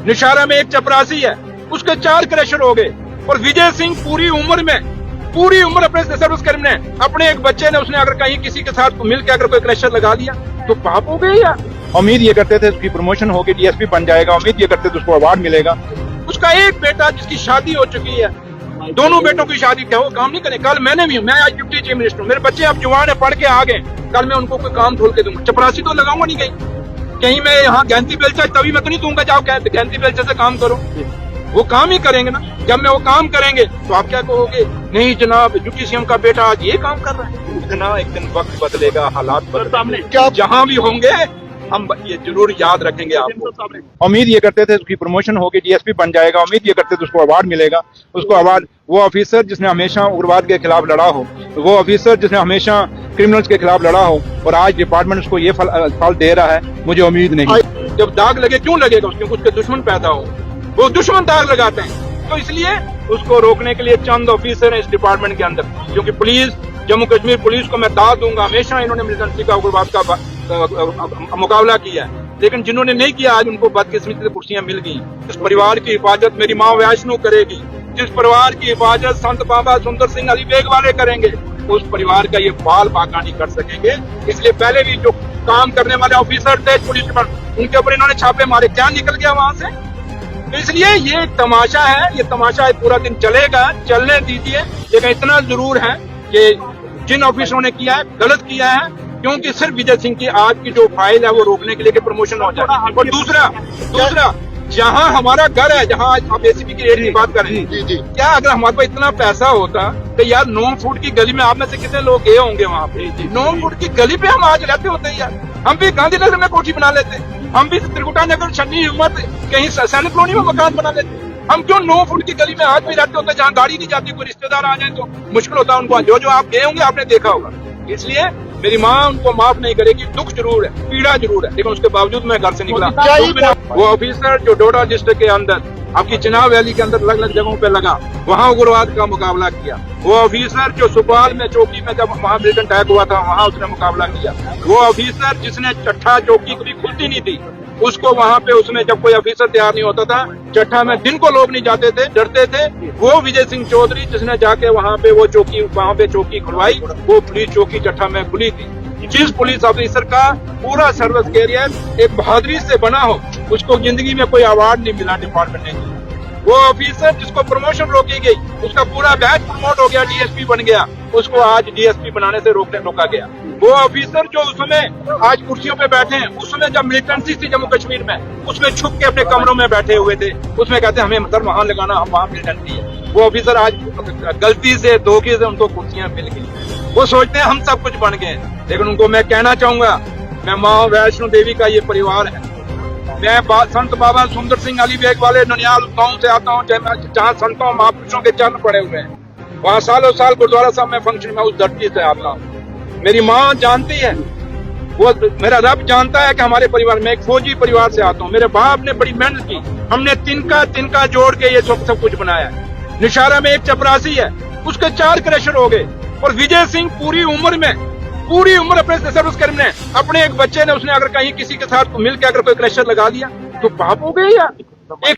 निशारा में एक चपरासी है, उसके 4 क्रशर हो गए। और विजय सिंह पूरी उम्र अपने सर्विस कर्मी ने, अपने एक बच्चे ने, उसने अगर कहीं किसी के साथ मिलकर अगर कोई क्रशर लगा लिया तो पाप हो गए यार। उम्मीद ये करते थे उसकी प्रमोशन होगी, डीएसपी बन जाएगा, उम्मीद ये करते थे उसको अवार्ड मिलेगा। उसका एक बेटा जिसकी शादी हो चुकी है, दोनों बेटों की शादी क्या वो काम नहीं करे। कल मैं आज डिप्टी चीफ मिनिस्टर हूँ, मेरे बच्चे अब जवान है, पढ़ के आ गए, कल मैं उनको कोई काम खोल के दूंगा। चपरासी तो लगाऊंगा नहीं कहीं मैं यहाँ गैंती बेलचा, तभी मैं तो नहीं दूंगा जाओ गैंती बेलचा से काम करो। वो काम ही करेंगे ना। जब मैं वो काम करेंगे तो आप क्या कहोगे, नहीं जनाब डिप्टी सीएम का बेटा आज ये काम कर रहा है। इतना एक दिन वक्त बदलेगा, हालात बदलेंगे, जहाँ भी होंगे हम ये जरूर याद रखेंगे आपको। उम्मीद ये करते थे उसकी प्रमोशन होगी, डीएसपी बन जाएगा, उम्मीद ये करते थे उसको अवार्ड मिलेगा। उसको अवार्ड, वो ऑफिसर जिसने हमेशा उग्रवाद के खिलाफ लड़ा हो, वो ऑफिसर जिसने हमेशा क्रिमिनल्स के खिलाफ लड़ा हो, और आज डिपार्टमेंट उसको ये फल दे रहा है, मुझे उम्मीद नहीं। जब दाग लगे क्यों लगेगा, क्योंकि उसके दुश्मन पैदा हो, वो दुश्मन दाग लगाते हैं। तो इसलिए उसको रोकने के लिए चंद ऑफिसर हैं इस डिपार्टमेंट के अंदर, क्योंकि पुलिस, जम्मू कश्मीर पुलिस को मैं दाद दूंगा, हमेशा इन्होंने मिलिटेंसी का, उग्रवाद का मुकाबला किया है। लेकिन जिन्होंने नहीं किया आज उनको बदकिस्मती से कुर्सियां मिल गई। इस परिवार की हिफाजत मेरी माँ वैष्णो करेगी, जिस परिवार की हिफाजत संत बाबा सुंदर सिंह अली बेग वाले करेंगे, उस परिवार का ये बाल बाका नहीं कर सकेंगे। इसलिए पहले भी जो काम करने वाले ऑफिसर थे पुलिस डिपार्टमेंट, उनके ऊपर इन्होंने छापे मारे, क्या निकल गया वहां से। तो इसलिए ये तमाशा है, ये तमाशा पूरा दिन चलेगा, चलने दीजिए। लेकिन इतना जरूर है कि जिन ऑफिसरों ने किया है गलत किया है, क्योंकि सिर्फ विजय सिंह की आज की जो फाइल है वो रोकने के लिए कि प्रमोशन हो जाए। और दूसरा जहां हमारा घर है, जहां आप एसीपी की रेट की बात कर रहे हैं, क्या अगर हमारे पास इतना पैसा होता तो यार 9 फुट की गली में आप में से कितने लोग गए होंगे वहां पे। 9 फुट की गली पे हम आज रहते होते यार, हम भी गांधीनगर में कोठी बना लेते, हम भी त्रिकुटा नगर, छन्नी, हिम्मत, कहीं सैनिक कॉलोनी में मकान बना लेते। हम क्यों 9 फुट की गली में आज भी रहते होते, जहाँ गाड़ी नहीं जाती, कोई रिश्तेदार आ जाए तो मुश्किल होता है उनको। जो आप गए होंगे आपने देखा होगा। इसलिए मेरी माँ उनको माफ नहीं करेगी, दुख जरूर है, पीड़ा जरूर है, लेकिन उसके बावजूद मैं घर से निकला। वो ऑफिसर जो डोडा डिस्ट्रिक्ट के अंदर, आपकी चिनाब वैली के अंदर अलग अलग जगहों पे लगा, वहाँ उग्रवाद का मुकाबला किया। वो ऑफिसर जो सुपाल में चौकी में जब वहाँ मिलिटेंट अटैक हुआ था, वहाँ उसने मुकाबला किया। वो ऑफिसर जिसने चट्ठा चौकी कभी खुलती नहीं थी, उसको वहाँ पे उसमें जब कोई ऑफिसर तैयार नहीं होता था, चट्ठा में दिन को लोग नहीं जाते थे, डरते थे। वो विजय सिंह चौधरी जिसने जाके वहाँ पे वो चौकी, वहाँ पे चौकी खुलवाई, वो पुलिस चौकी चट्ठा में खुली थी। जिस पुलिस ऑफिसर का पूरा सर्विस कैरियर एक बहादुरी से बना हो, उसको जिंदगी में कोई अवार्ड नहीं मिला डिपार्टमेंट ने। वो ऑफिसर जिसको प्रमोशन रोकी गई, उसका पूरा बैच प्रमोट हो गया, डीएसपी बन गया, उसको आज डीएसपी बनाने से रोका गया। वो ऑफिसर जो उस समय आज कुर्सियों पे बैठे हैं, उस समय जब मिलिटेंसी थी जम्मू कश्मीर में, उसमें छुप के अपने कमरों में बैठे हुए थे, उसमें कहते हमें मतलब वहां लगाना, हम वहां मिलिटेंसी है। वो ऑफिसर आज गलती से, धोखे से उनको कुर्सियां मिल गई। वो सोचते हैं हम सब कुछ बन गए, लेकिन उनको मैं कहना चाहूंगा, मैं माँ वैष्णो देवी का ये परिवार है। मैं संत बाबा सुंदर सिंह अली बेग वाले ननियाल गांव से आता हूँ, जहाँ संतों महापुरुषों के चरण पड़े हुए हैं। वहाँ सालों साल गुरुद्वारा साहब में फंक्शन में उस धरती से आता हूँ। मेरी माँ जानती है, वो मेरा रब जानता है कि हमारे परिवार में एक फौजी परिवार से आता हूँ। मेरे बाप ने बड़ी मेहनत की, हमने तिनका जोड़ के ये सब कुछ बनाया है। निशारा में एक चपरासी है, उसके 4 क्रशर हो गए। और विजय सिंह पूरी उम्र अपने सर्विस कर्मी ने, अपने एक बच्चे ने, उसने अगर कहीं किसी के साथ मिलकर अगर कोई क्रशर लगा लिया तो पाप हो गए यार।